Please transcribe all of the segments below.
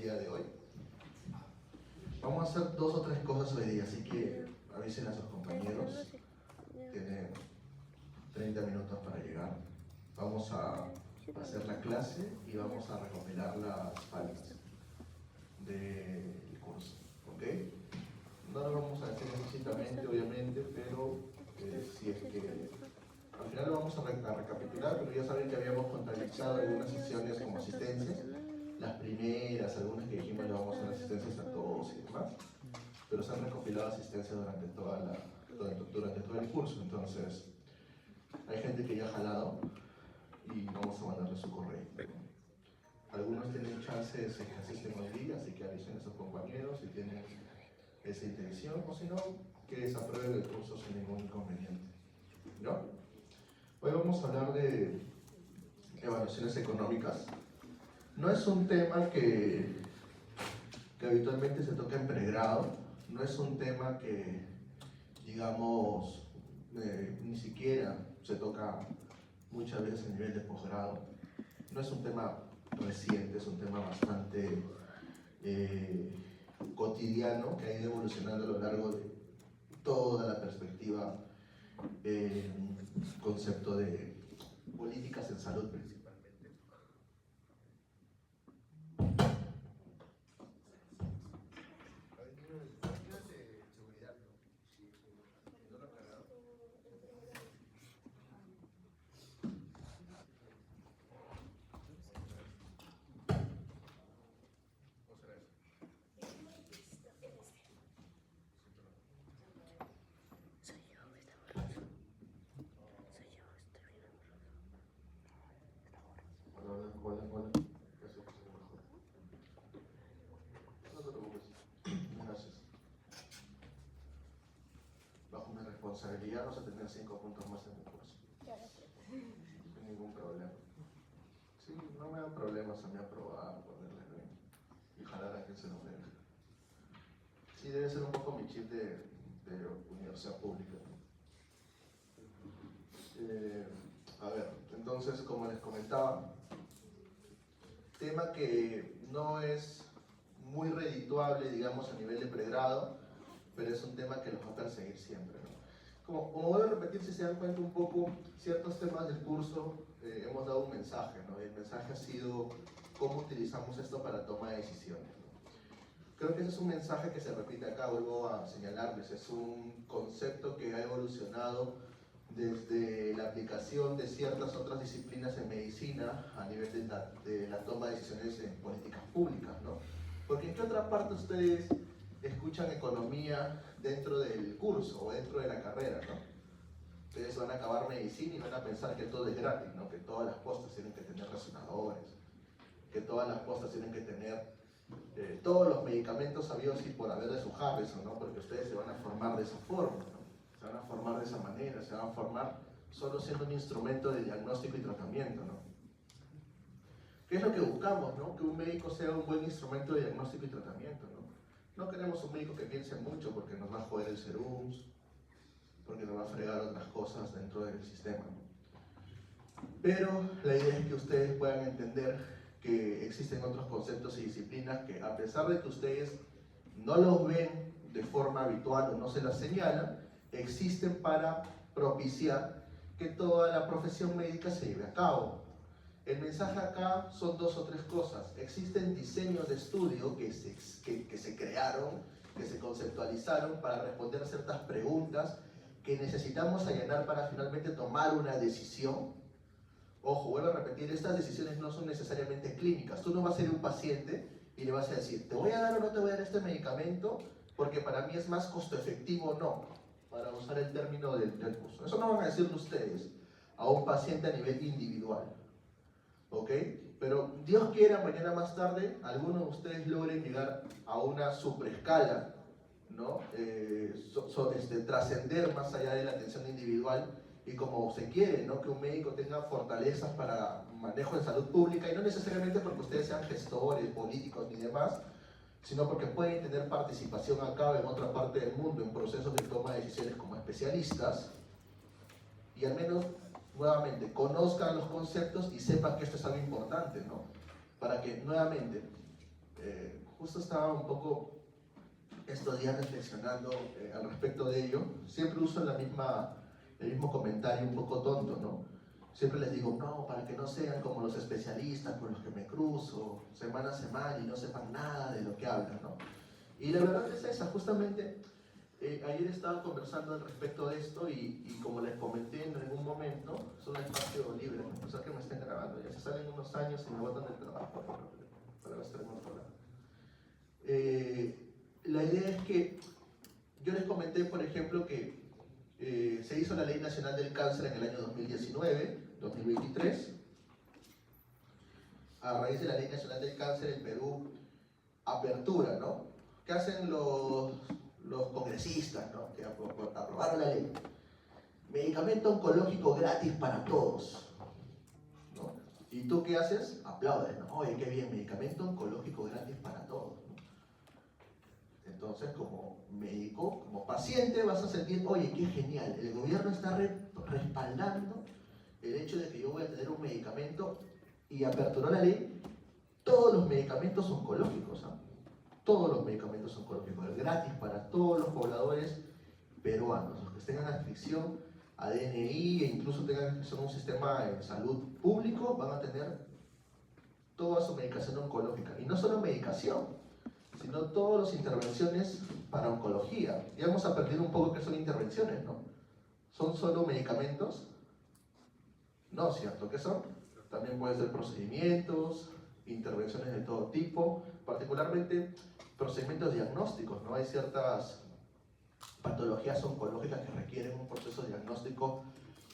día de hoy. Vamos a hacer 2 o 3 cosas hoy día, así que avisen a sus compañeros. Tienen 30 minutos para llegar. Vamos a hacer la clase y vamos a recopilar las faltas del curso, ¿ok? No lo vamos a hacer explícitamente, obviamente, pero si es que al final lo vamos a recapitular, pero ya saben que habíamos contabilizado algunas sesiones como asistencias, las primeras, algunas que dijimos le vamos a dar asistencias a todos y demás, pero se han recopilado asistencias durante todo el curso. Entonces hay gente que ya ha jalado y vamos a mandarle su correo. Algunos tienen chances en que asisten hoy día, así que avisen a sus compañeros si tienen esa intención, o si no, que desaprueben el curso sin ningún inconveniente, ¿no? Hoy vamos a hablar de evaluaciones económicas. No es un tema que habitualmente se toca en pregrado, no es un tema que, digamos, ni siquiera se toca muchas veces a nivel de posgrado. No es un tema reciente, es un tema bastante cotidiano que ha ido evolucionando a lo largo de toda la perspectiva, concepto de políticas en salud principalmente. Responsabilidad vas a tener 5 puntos más en el curso. Sin ningún problema. Sí, no me dan problemas a mí aprobar, ponerle bien y jalar a quien se lo venga. Sí, debe ser un poco mi chip de universidad pública. A ver, entonces, como les comentaba, tema que no es muy redituable, digamos, a nivel de pregrado, pero es un tema que los va a perseguir siempre, ¿no? Como voy a repetir, si se dan cuenta un poco, ciertos temas del curso hemos dado un mensaje, ¿no? Y el mensaje ha sido cómo utilizamos esto para toma de decisiones, ¿no? Creo que ese es un mensaje que se repite acá, vuelvo a señalarles, es un concepto que ha evolucionado desde la aplicación de ciertas otras disciplinas en medicina a nivel de la toma de decisiones en políticas públicas, ¿no? Porque ¿en qué otra parte ustedes escuchan economía dentro del curso o dentro de la carrera, ¿no? Ustedes van a acabar medicina y van a pensar que todo es gratis, ¿no? Que todas las postas tienen que tener resonadores, que todas las postas tienen que tener todos los medicamentos habidos y por haber de su Harrison, ¿no? Porque ustedes se van a formar de esa forma, ¿no? Se van a formar de esa manera, se van a formar solo siendo un instrumento de diagnóstico y tratamiento, ¿no? ¿Qué es lo que buscamos, ¿no? Que un médico sea un buen instrumento de diagnóstico y tratamiento, ¿no? No queremos un médico que piense mucho porque nos va a joder el serums, porque nos va a fregar otras cosas dentro del sistema, ¿no? Pero la idea es que ustedes puedan entender que existen otros conceptos y disciplinas que, a pesar de que ustedes no los ven de forma habitual o no se las señalan, existen para propiciar que toda la profesión médica se lleve a cabo. El mensaje acá son 2 o 3 cosas. Existen diseños de estudio que se crearon, que se conceptualizaron para responder a ciertas preguntas que necesitamos allanar para finalmente tomar una decisión. Ojo, vuelvo a repetir, estas decisiones no son necesariamente clínicas. Tú no vas a ir a un paciente y le vas a decir, ¿te voy a dar o no te voy a dar este medicamento? Porque para mí es más costo efectivo o no, para usar el término del curso. Eso no van a decirle ustedes a un paciente a nivel individual. ¿Ok? Pero Dios quiera, mañana más tarde, algunos de ustedes logren llegar a una superescala, ¿no? Trascender más allá de la atención individual y como se quiere, ¿no? Que un médico tenga fortalezas para manejo de salud pública, y no necesariamente porque ustedes sean gestores, políticos ni demás, sino porque pueden tener participación acá o en otra parte del mundo en procesos de toma de decisiones como especialistas, y al menos nuevamente conozcan los conceptos y sepan que esto es algo importante, ¿no? Para que nuevamente justo estaba un poco estos días reflexionando al respecto de ello. Siempre uso el mismo comentario un poco tonto, ¿no? Siempre les digo, no, para que no sean como los especialistas con los que me cruzo semana a semana y no sepan nada de lo que hablan, ¿no? Y la verdad es esa, justamente ayer estaba conversando al respecto de esto y como les comenté en algún momento, es un espacio libre, ¿no? Pensar que me estén grabando, ya se salen unos años y me botan del trabajo para estar en otro lado. La idea es que yo les comenté, por ejemplo, que se hizo la Ley Nacional del Cáncer en el año 2019-2023. A raíz de la Ley Nacional del Cáncer, el Perú apertura, ¿no? ¿Qué hacen los congresistas, ¿no? Que aprobaron la ley? Medicamento oncológico gratis para todos, ¿no? ¿Y tú qué haces? Aplaudes, ¿no? Oye, qué bien, medicamento oncológico gratis para todos, ¿no? Entonces, como médico, como paciente, vas a sentir, oye, qué genial, el gobierno está respaldando el hecho de que yo voy a tener un medicamento y aperturó la ley, todos los medicamentos oncológicos, ¿eh? Todos los medicamentos oncológicos, es gratis para todos los pobladores peruanos, los que tengan adscripción a DNI e incluso tengan adscripción a un sistema de salud público, van a tener toda su medicación oncológica. Y no solo medicación, sino todas las intervenciones para oncología. Ya hemos aprendido un poco qué son intervenciones, ¿no? ¿Son solo medicamentos? No, ¿cierto? ¿Qué son? También pueden ser procedimientos, intervenciones de todo tipo, particularmente procedimientos diagnósticos, ¿no? Hay ciertas patologías oncológicas que requieren un proceso diagnóstico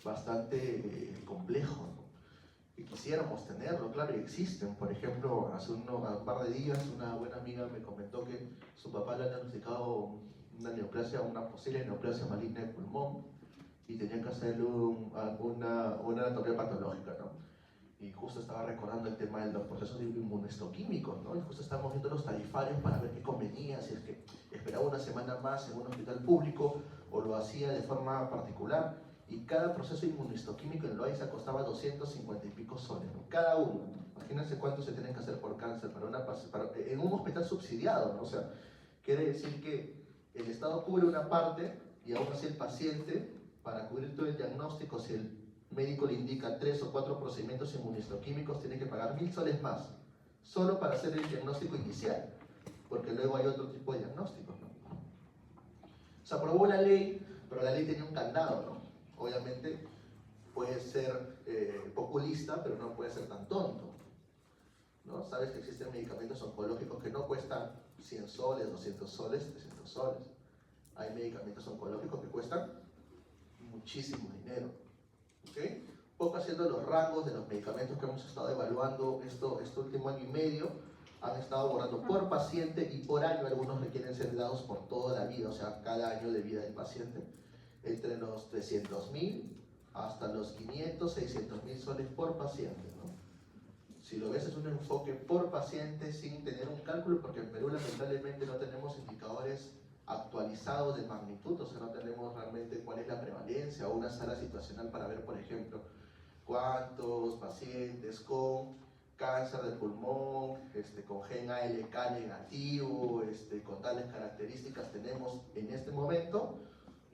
bastante complejo, ¿no? Y quisiéramos tenerlo, claro, y existen. Por ejemplo, hace un par de días una buena amiga me comentó que su papá le ha diagnosticado una neoplasia, una posible neoplasia maligna de pulmón y tenía que hacerle una anatomía patológica, ¿no? Y justo estaba recordando el tema de los procesos inmunohistoquímicos, ¿no? Y justo estábamos viendo los tarifarios para ver qué convenía, si es que esperaba una semana más en un hospital público o lo hacía de forma particular. Y cada proceso inmunohistoquímico en Loaiza costaba 250 y pico soles, ¿no? Cada uno. Imagínense cuánto se tienen que hacer por cáncer en un hospital subsidiado, ¿no? O sea, quiere decir que el Estado cubre una parte y aún así el paciente, para cubrir todo el diagnóstico, si el médico le indica 3 o 4 procedimientos inmunohistoquímicos, tiene que pagar 1000 soles más, solo para hacer el diagnóstico inicial, porque luego hay otro tipo de diagnósticos, ¿no? Se aprobó la ley, pero la ley tenía un candado, ¿no? Obviamente puede ser populista, pero no puede ser tan tonto, ¿no? Sabes que existen medicamentos oncológicos que no cuestan 100 soles, 200 soles, 300 soles. Hay medicamentos oncológicos que cuestan muchísimo dinero, ¿ok? Poco haciendo los rangos de los medicamentos que hemos estado evaluando este último año y medio, han estado abordando por paciente y por año. Algunos requieren ser dados por toda la vida, o sea, cada año de vida del paciente, entre los 300.000 hasta los 500, 600.000 soles por paciente, ¿no? Si lo ves, es un enfoque por paciente sin tener un cálculo, porque en Perú lamentablemente no tenemos indicadores actualizados de magnitud, o sea, no tenemos realmente cuál es la prevalencia o una sala situacional para ver, por ejemplo, cuántos pacientes con cáncer de pulmón, con gen ALK negativo, con tales características tenemos en este momento.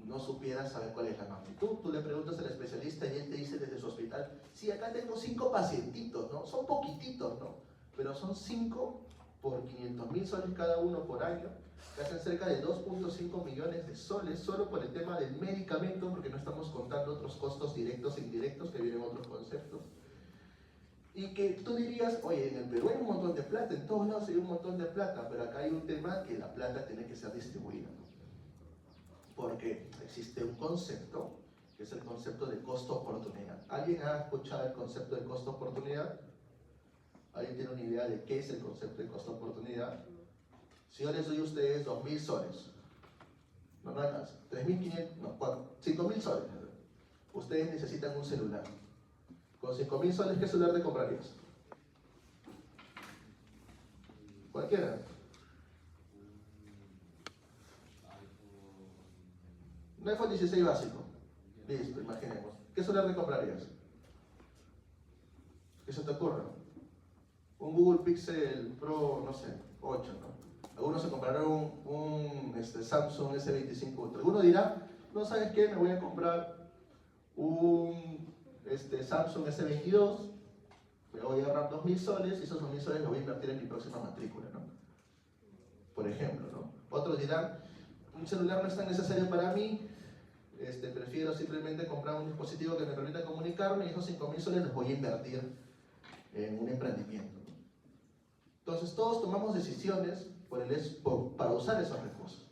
No supieras saber cuál es la magnitud. Tú le preguntas al especialista y él te dice desde su hospital, sí, acá tengo 5 pacientitos, ¿no? Son poquititos, ¿no? Pero son 5 por 500.000 soles cada uno por año, que hacen cerca de 2.5 millones de soles solo por el tema del medicamento, porque no estamos contando otros costos directos e indirectos que vienen otros conceptos. Y que tú dirías, oye, en el Perú hay un montón de plata, en todos lados hay un montón de plata, pero acá hay un tema que la plata tiene que ser distribuida, ¿no? Porque existe un concepto, que es el concepto de costo-oportunidad. ¿Alguien ha escuchado el concepto de costo-oportunidad? ¿Alguien tiene una idea de qué es el concepto de costo-oportunidad? Si yo les doy a ustedes 2.000 soles, no alcanza, 3.500, no, 5.000 soles, ustedes necesitan un celular. Con 5.000 soles, ¿qué celular te comprarías? Cualquiera. Un iPhone 16 básico. Listo, imaginemos. ¿Qué celular te comprarías? ¿Qué se te ocurre? Un Google Pixel Pro, no sé, 8, ¿no? Algunos se compraron un Samsung S25 Ultra. Alguno dirá, no, ¿sabes qué? Me voy a comprar un Samsung S22, me voy a ahorrar 2.000 soles y esos 2.000 soles los voy a invertir en mi próxima matrícula, ¿no? Por ejemplo, ¿no? Otros dirán, un celular no es tan necesario para mí, prefiero simplemente comprar un dispositivo que me permita comunicarme y esos 5.000 soles los voy a invertir en un emprendimiento, ¿no? Entonces todos tomamos decisiones para usar esos recursos.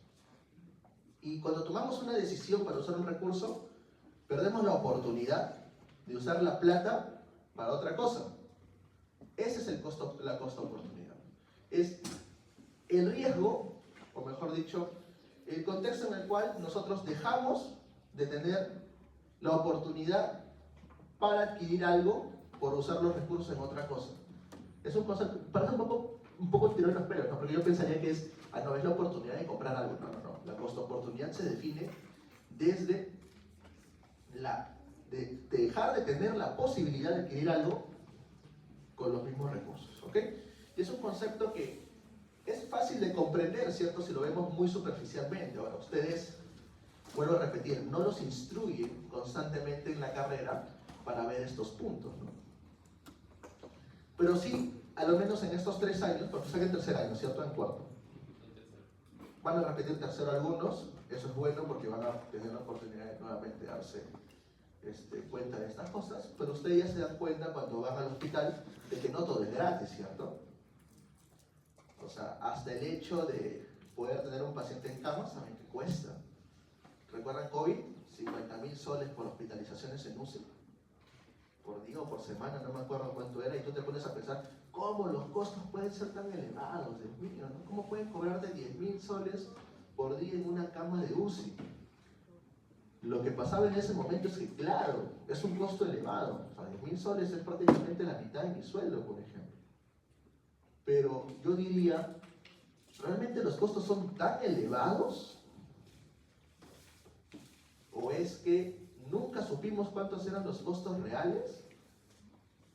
Y cuando tomamos una decisión para usar un recurso, perdemos la oportunidad de usar la plata para otra cosa. Ese es la costo-oportunidad. Es el riesgo, o mejor dicho, el contexto en el cual nosotros dejamos de tener la oportunidad para adquirir algo por usar los recursos en otra cosa. Es un concepto, parece un poco tirado en los pelos, ¿no? Porque yo pensaría que es la oportunidad de comprar algo. No. La costo-oportunidad se define desde de dejar de tener la posibilidad de adquirir algo con los mismos recursos, ¿ok? Y es un concepto que es fácil de comprender, ¿cierto? Si lo vemos muy superficialmente. Ahora, ustedes, vuelvo a repetir, no los instruyen constantemente en la carrera para ver estos puntos, ¿no? Pero sí, a lo menos en estos 3 años, porque están en tercer año, ¿cierto? En cuarto. Van a repetir tercero algunos, eso es bueno porque van a tener la oportunidad de nuevamente darse cuenta de estas cosas, pero ustedes ya se dan cuenta cuando van al hospital de que no todo es gratis, ¿cierto? O sea, hasta el hecho de poder tener un paciente en cama, saben que cuesta. ¿Recuerdan COVID? 50.000 soles por hospitalizaciones en UCI. Por día o por semana, no me acuerdo cuánto era, y tú te pones a pensar, ¿cómo los costos pueden ser tan elevados? Dios mío, ¿no? ¿Cómo pueden cobrarte 10.000 soles por día en una cama de UCI? Lo que pasaba en ese momento es que, claro, es un costo elevado. O sea, 10.000 soles es prácticamente la mitad de mi sueldo, por ejemplo. Pero yo diría, ¿realmente los costos son tan elevados? ¿O es que nunca supimos cuántos eran los costos reales?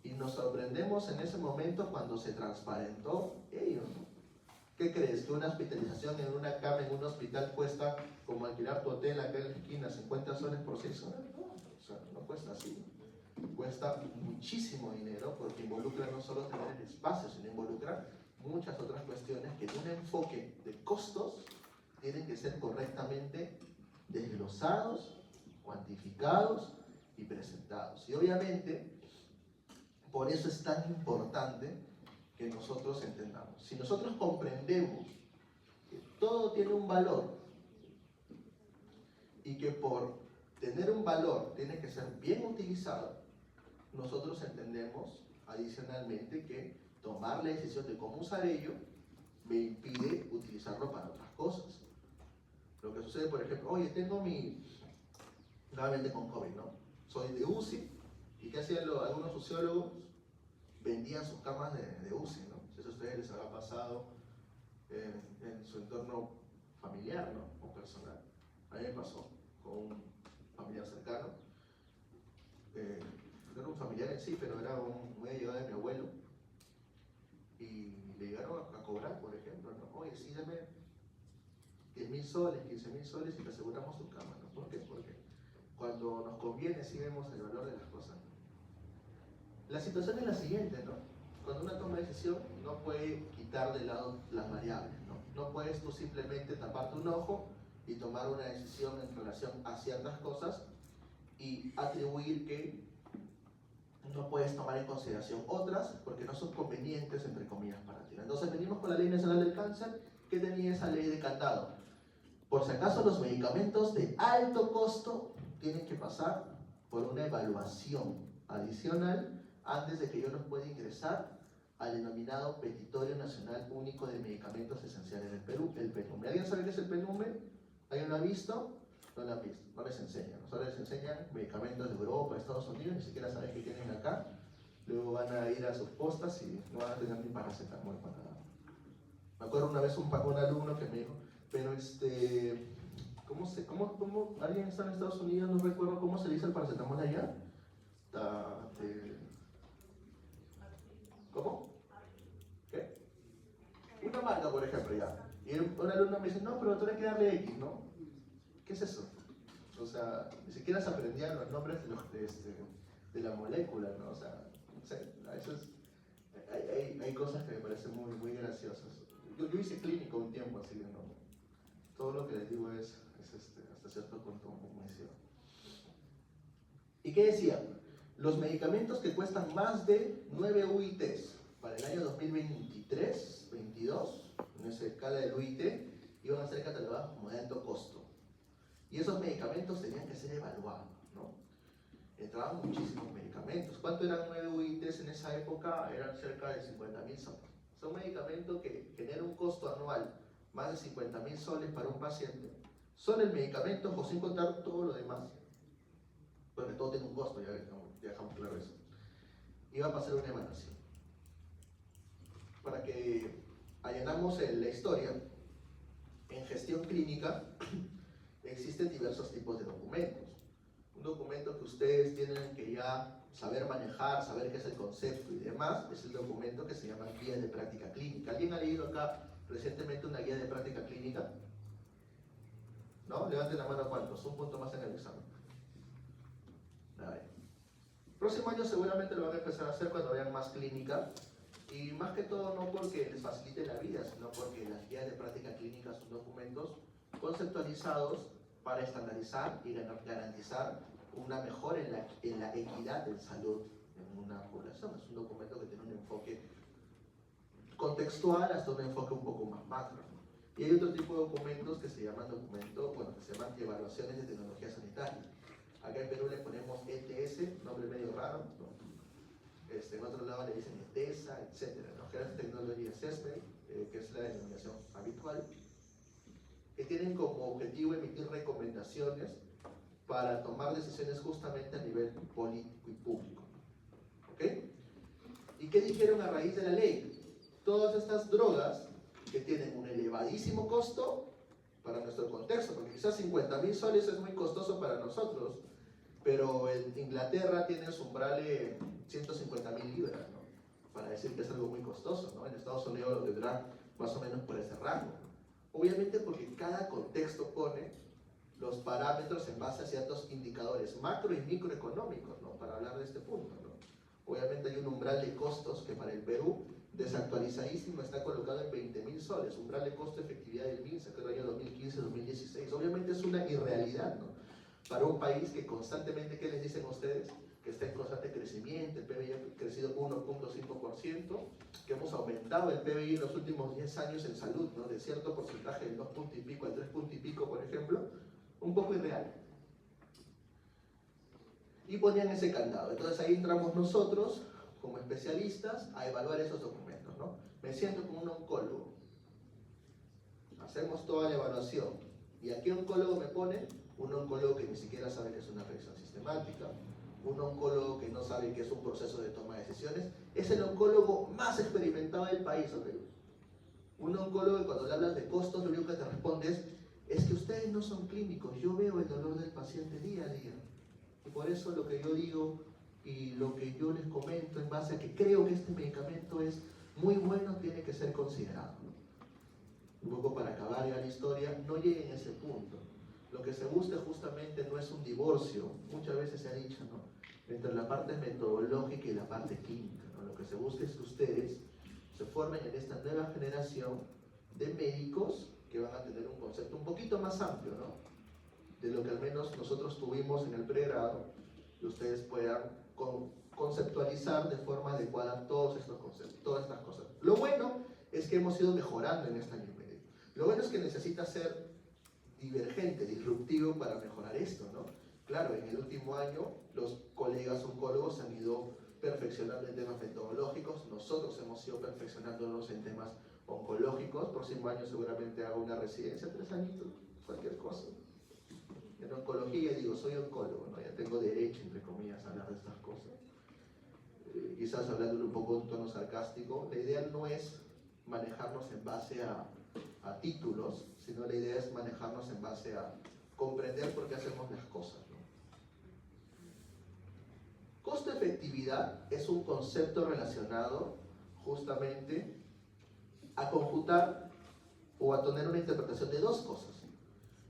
Y nos sorprendemos en ese momento cuando se transparentó ello, ¿no? ¿Qué crees? ¿Que una hospitalización en una cama en un hospital cuesta como alquilar tu hotel acá en la esquina 50 soles por 6 horas? No, o sea, no cuesta así. Cuesta muchísimo dinero porque involucra no solo tener el espacio, sino involucra muchas otras cuestiones que en un enfoque de costos tienen que ser correctamente desglosados, cuantificados y presentados. Y obviamente, por eso es tan importante que nosotros entendamos. Si nosotros comprendemos que todo tiene un valor y que por tener un valor tiene que ser bien utilizado, nosotros entendemos adicionalmente que tomar la decisión de cómo usar ello me impide utilizarlo para otras cosas. Lo que sucede, por ejemplo, oye, tengo nuevamente con COVID, ¿no? Soy de UCI, ¿y qué hacían algunos sociólogos? Vendían sus camas de UCI, ¿no? Si eso a ustedes les habrá pasado en su entorno familiar, ¿no? O personal. A mí me pasó con un familiar cercano. No era un familiar en sí, pero era muy allegado de mi abuelo. Y le llegaron a cobrar, por ejemplo, ¿no? Oye, sí, dame 10.000 soles, 15.000 soles y te aseguramos tu cama, ¿no? ¿Por qué? Porque cuando nos conviene sí vemos el valor de las cosas, ¿no? La situación es la siguiente, ¿no? Cuando uno toma decisión no puede quitar de lado las variables, ¿no? No puedes tú simplemente taparte un ojo y tomar una decisión en relación a ciertas cosas y atribuir que no puedes tomar en consideración otras porque no son convenientes, entre comillas, para ti. Entonces venimos con la Ley Nacional del Cáncer, que tenía esa ley de candado. Por si acaso los medicamentos de alto costo tienen que pasar por una evaluación adicional antes de que yo los pueda ingresar al denominado Petitorio Nacional Único de Medicamentos Esenciales del Perú, el PENUME. ¿Alguien sabe qué es el PENUME? ¿Alguien lo ha visto? No lo han visto, no les enseñan. Solo les enseñan medicamentos de Europa, de Estados Unidos, ni siquiera saben qué tienen acá. Luego van a ir a sus postas y no van a tener ni paracetamol para nada. Me acuerdo una vez un alumno que me dijo, pero ¿cómo alguien está en Estados Unidos? No recuerdo cómo se dice el paracetamol allá. ¿Cómo? ¿Qué? Una marca, por ejemplo, ya. Y un alumno me dice, no, pero tú hay que darle X, ¿no? ¿Qué es eso? O sea, ni siquiera se aprendían los nombres de la molécula, ¿no? O sea, a veces hay cosas que me parecen muy, muy graciosas. Yo hice clínico un tiempo, así que no. Todo lo que les digo es hasta cierto punto muy cierto. ¿Y qué decía? Los medicamentos que cuestan más de 9 UITs para el año 2023-22, en esa escala del UIT, iban a ser catalogados como de alto costo. Y esos medicamentos tenían que ser evaluados, ¿no? Entraban muchísimos medicamentos. ¿Cuánto eran 9 UITs en esa época? Eran cerca de 50.000 soles. Son medicamentos que generan un costo anual más de 50.000 soles para un paciente. Son el medicamento, o sin contar todo lo demás. Porque todo tiene un costo, ya dejamos claro eso. Iba a pasar una evaluación. Para que allanamos la historia, en gestión clínica existen diversos tipos de documentos. Un documento que ustedes tienen que ya saber manejar, saber qué es el concepto y demás, es el documento que se llama Guía de Práctica Clínica. ¿Alguien ha leído acá recientemente una guía de práctica clínica? ¿No? Levanten la mano cuántos, un punto más en el examen. Próximo año seguramente lo van a empezar a hacer cuando vean más clínica, y más que todo no porque les facilite la vida, sino porque las guías de práctica clínica son documentos conceptualizados para estandarizar y garantizar una mejora en la equidad en salud en una población. Es un documento que tiene un enfoque contextual hasta un enfoque un poco más macro. Y hay otro tipo de documentos que se llaman evaluaciones de tecnología sanitaria. Acá en Perú le ponemos ETS, nombre medio raro, ¿no? En otro lado le dicen ETESA, etc. ¿no? Health Technology Assessment, que es la denominación habitual, que tienen como objetivo emitir recomendaciones para tomar decisiones justamente a nivel político y público. ¿Ok? ¿Y qué dijeron a raíz de la ley? Todas estas drogas que tienen un elevadísimo costo para nuestro contexto, porque quizás 50.000 soles es muy costoso para nosotros, pero en Inglaterra tiene su umbral de 150.000 libras, ¿no? Para decir que es algo muy costoso, ¿no? En Estados Unidos lo tendrán más o menos por ese rango. Obviamente porque cada contexto pone los parámetros en base a ciertos indicadores macro y microeconómicos, ¿no? Para hablar de este punto, ¿no? Obviamente hay un umbral de costos que para el Perú, desactualizadísimo, está colocado en 20.000 soles, umbral de costo de efectividad del MINSA, que es el año 2015-2016. Obviamente es una irrealidad, ¿no? Para un país que constantemente, ¿qué les dicen a ustedes? Que está en constante crecimiento, el PBI ha crecido 1.5%, que hemos aumentado el PBI en los últimos 10 años en salud, ¿no? De cierto porcentaje del 2 punto y pico al 3 punto y pico, por ejemplo, un poco irreal. Y ponían ese candado. Entonces ahí entramos nosotros, como especialistas, a evaluar esos documentos, ¿no? Me siento como un oncólogo. Hacemos toda la evaluación. ¿Y a qué oncólogo me pone? Un oncólogo que ni siquiera sabe que es una revisión sistemática, un oncólogo que no sabe que es un proceso de toma de decisiones. Es el oncólogo más experimentado del país, ¿ok? Un oncólogo que cuando le hablas de costos, lo único que te responde es que ustedes no son clínicos, yo veo el dolor del paciente día a día. Y por eso lo que yo digo y lo que yo les comento en base a que creo que este medicamento es muy bueno, tiene que ser considerado, ¿no? Un poco para acabar ya la historia, no lleguen a ese punto. Lo que se busca justamente no es un divorcio, muchas veces se ha dicho, ¿no? Entre la parte metodológica y la parte clínica, ¿no? Lo que se busca es que ustedes se formen en esta nueva generación de médicos que van a tener un concepto un poquito más amplio, ¿no? De lo que al menos nosotros tuvimos en el pregrado, y ustedes puedan conceptualizar de forma adecuada todos estos conceptos, todas estas cosas. Lo bueno es que hemos ido mejorando en este año y medio. Lo bueno es que necesita ser divergente, disruptivo para mejorar esto, ¿no? Claro, en el último año los colegas oncólogos han ido perfeccionando en temas metodológicos, nosotros hemos ido perfeccionándonos en temas oncológicos. Próximo año seguramente hago una residencia, 3 añitos, cualquier cosa. En oncología digo, soy oncólogo, ¿no? Ya tengo derecho, entre comillas, a hablar de estas cosas. Quizás hablándolo un poco en tono sarcástico, la idea no es manejarnos en base a títulos, sino la idea es manejarnos en base a comprender por qué hacemos las cosas, ¿no? Costo-efectividad es un concepto relacionado justamente a computar o a tener una interpretación de dos cosas.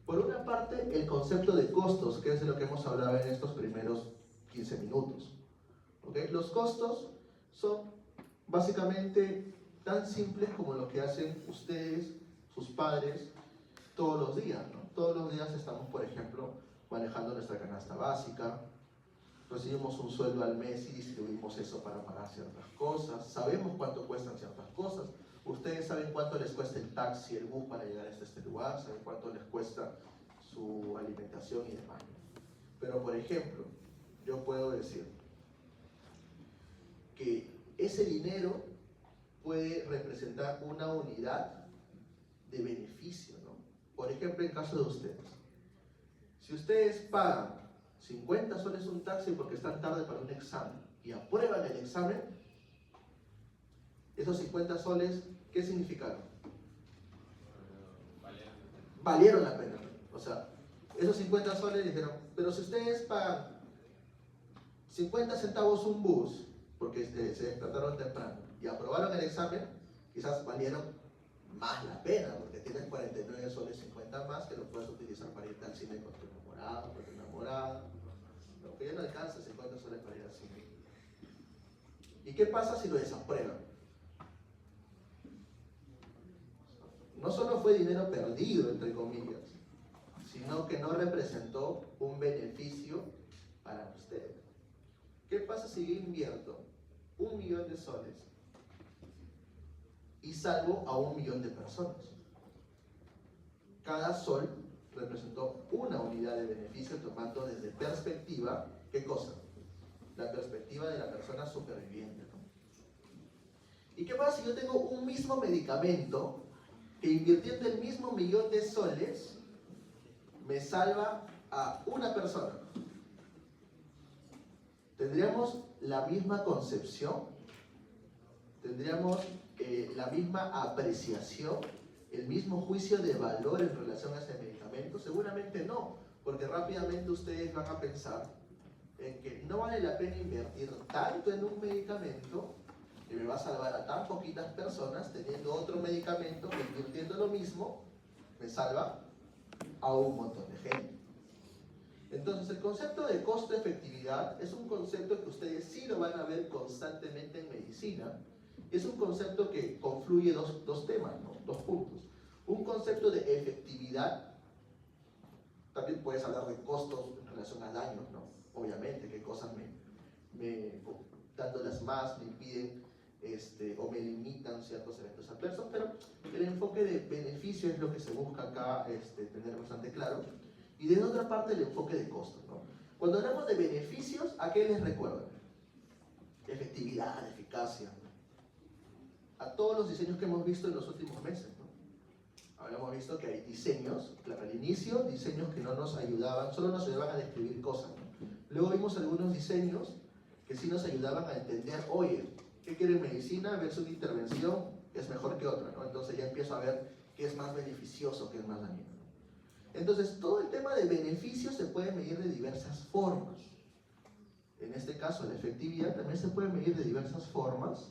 Por una parte, el concepto de costos, que es de lo que hemos hablado en estos primeros 15 minutos. ¿Okay? Los costos son básicamente tan simples como lo que hacen ustedes, sus padres, todos los días, ¿no? Todos los días estamos, por ejemplo, manejando nuestra canasta básica, recibimos un sueldo al mes y distribuimos eso para pagar ciertas cosas, sabemos cuánto cuestan ciertas cosas, ustedes saben cuánto les cuesta el taxi, el bus para llegar hasta este lugar, saben cuánto les cuesta su alimentación y demás. Pero, por ejemplo, yo puedo decir que ese dinero puede representar una unidad de beneficio, ¿no? Por ejemplo, en caso de ustedes, si ustedes pagan 50 soles un taxi porque están tarde para un examen y aprueban el examen, esos 50 soles, ¿qué significaron? Valieron la pena. O sea, esos 50 soles dijeron, pero si ustedes pagan 50 centavos un bus porque se despertaron temprano y aprobaron el examen, quizás valieron más la pena, porque tienes 49 soles 50 más que lo puedes utilizar para irte al cine con tu enamorado, con tu enamorada, lo que ya no alcanza 50 soles para ir al cine. ¿Y qué pasa si lo desaprueban? No solo fue dinero perdido, entre comillas, sino que no representó un beneficio para ustedes. ¿Qué pasa si yo invierto 1 millón de soles y salvo a 1 millón de personas? Cada sol representó una unidad de beneficio tomando desde perspectiva, ¿qué cosa? La perspectiva de la persona superviviente, ¿no? ¿Y qué pasa si yo tengo un mismo medicamento que invirtiendo el mismo 1 millón de soles me salva a una persona? ¿Tendríamos la misma concepción? ¿Tendríamos la misma apreciación? ¿El mismo juicio de valor en relación a ese medicamento? Seguramente no, porque rápidamente ustedes van a pensar en que no vale la pena invertir tanto en un medicamento que me va a salvar a tan poquitas personas, teniendo otro medicamento que invirtiendo lo mismo me salva a un montón de gente. Entonces, el concepto de costo-efectividad es un concepto que ustedes sí lo van a ver constantemente en medicina. Es un concepto que confluye dos temas, ¿no? Dos puntos. Un concepto de efectividad, también puedes hablar de costos en relación a daños, ¿no? Obviamente, qué cosas dándolas más me impiden o me limitan ciertos eventos adversos, pero el enfoque de beneficio es lo que se busca acá tener bastante claro. Y de otra parte, el enfoque de costos, ¿no? Cuando hablamos de beneficios, ¿a qué les recuerdan? Efectividad, eficacia. A todos los diseños que hemos visto en los últimos meses, ¿no? Habíamos visto que hay diseños, claro, al inicio, diseños que no nos ayudaban, solo nos ayudaban a describir cosas, ¿no? Luego vimos algunos diseños que sí nos ayudaban a entender, oye, ¿qué quiere medicina? Verse una intervención es mejor que otra, ¿no? Entonces ya empiezo a ver qué es más beneficioso, qué es más dañino. Entonces, todo el tema de beneficios se puede medir de diversas formas. En este caso, la efectividad también se puede medir de diversas formas,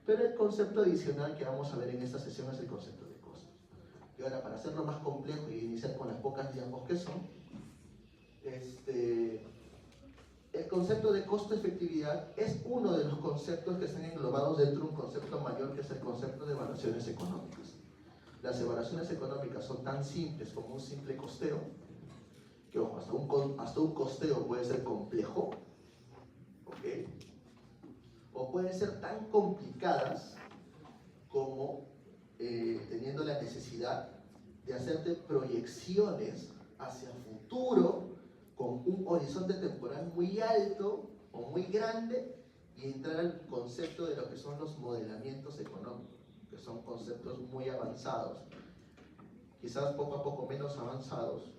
pero el concepto adicional que vamos a ver en esta sesión es el concepto de costos. Y ahora, para hacerlo más complejo y iniciar con las pocas diapos que son, el concepto de costo-efectividad es uno de los conceptos que están englobados dentro de un concepto mayor, que es el concepto de evaluaciones económicas. Las evaluaciones económicas son tan simples como un simple costeo, que ojo, hasta un costeo puede ser complejo, ¿ok? O pueden ser tan complicadas como teniendo la necesidad de hacerte proyecciones hacia el futuro con un horizonte temporal muy alto o muy grande y entrar al concepto de lo que son los modelamientos económicos, que son conceptos muy avanzados, quizás poco a poco menos avanzados,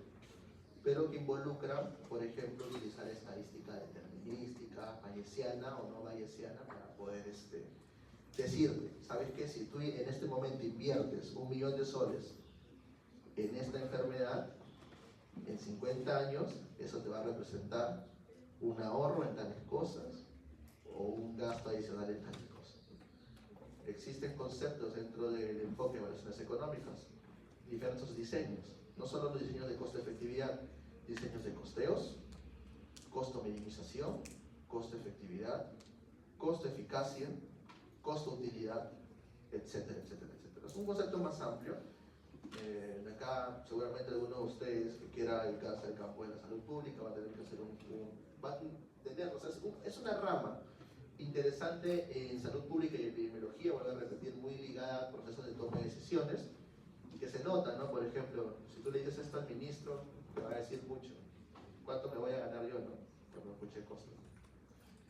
pero que involucran, por ejemplo, utilizar estadística determinística, bayesiana o no bayesiana, para poder decirte, ¿sabes qué? Si tú en este momento inviertes 1 millón de soles en esta enfermedad, en 50 años, eso te va a representar un ahorro en tales cosas o un gasto adicional en tales cosas. existen conceptos dentro del enfoque de evaluaciones económicas, diversos diseños, no solo los diseños de costo-efectividad, diseños de costeos, costo-minimización, costo-efectividad, costo-eficacia, costo-utilidad, etcétera, etcétera, etcétera. Es un concepto más amplio. Acá seguramente alguno de ustedes que quiera dedicarse al campo de la salud pública va a tener que hacer va a tener, o sea, es una rama interesante en salud pública y epidemiología, vuelvo a repetir, muy ligada a procesos de toma de decisiones, que se nota, ¿no? Por ejemplo, si tú le dices esto al ministro, te va a decir mucho. ¿Cuánto me voy a ganar yo, no? Cuando escuché cosas.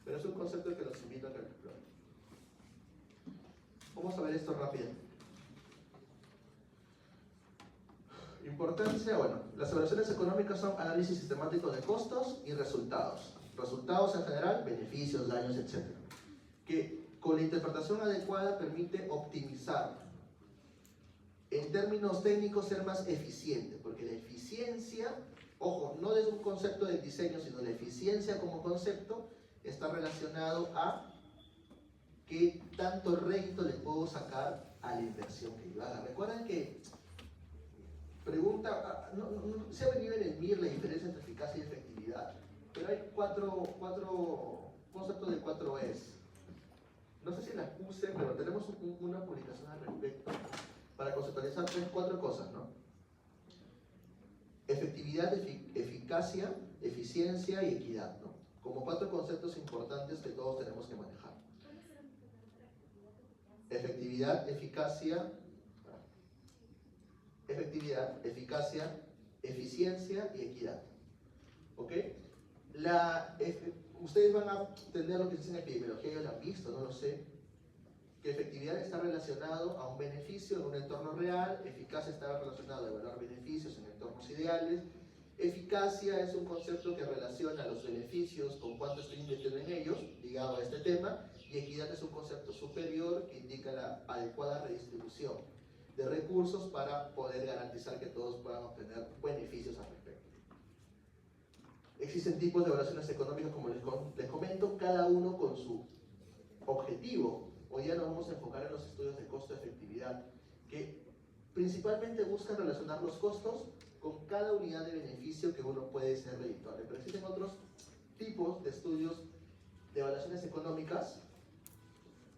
Pero es un concepto que los invito a que lo exploren. Vamos a ver esto rápido. Importancia, bueno, las evaluaciones económicas son análisis sistemático de costos y resultados. Resultados en general, beneficios, daños, etc. Que con la interpretación adecuada permite optimizar. En términos técnicos, ser más eficiente, porque la eficiencia, ojo, no desde un concepto de diseño, sino la eficiencia como concepto, está relacionado a qué tanto rédito le puedo sacar a la inversión que yo haga. Recuerden que pregunta, se ha venido en el MIR la diferencia entre eficacia y efectividad, pero hay cuatro conceptos de 4 E's. No sé si las puse, pero tenemos una publicación al respecto para conceptualizar 4 cosas, ¿no? Efectividad, eficacia, eficiencia y equidad, ¿no? Como 4 conceptos importantes que todos tenemos que manejar. Efectividad, eficacia, eficiencia y equidad. ¿Ok? Ustedes van a tener lo que se dice en epidemiología, ya lo han visto, no lo sé, que efectividad está relacionado a un beneficio en un entorno real, eficacia está relacionado a evaluar beneficios en entornos ideales, eficacia es un concepto que relaciona los beneficios con cuánto estoy invirtiendo en ellos, ligado a este tema, y equidad es un concepto superior que indica la adecuada redistribución de recursos para poder garantizar que todos puedan obtener beneficios al respecto. Existen tipos de evaluaciones económicas, como les comento, cada uno con su objetivo. Hoy ya nos vamos a enfocar en los estudios de costo-efectividad, que principalmente buscan relacionar los costos con cada unidad de beneficio que uno puede ser redituable. Pero existen otros tipos de estudios de evaluaciones económicas.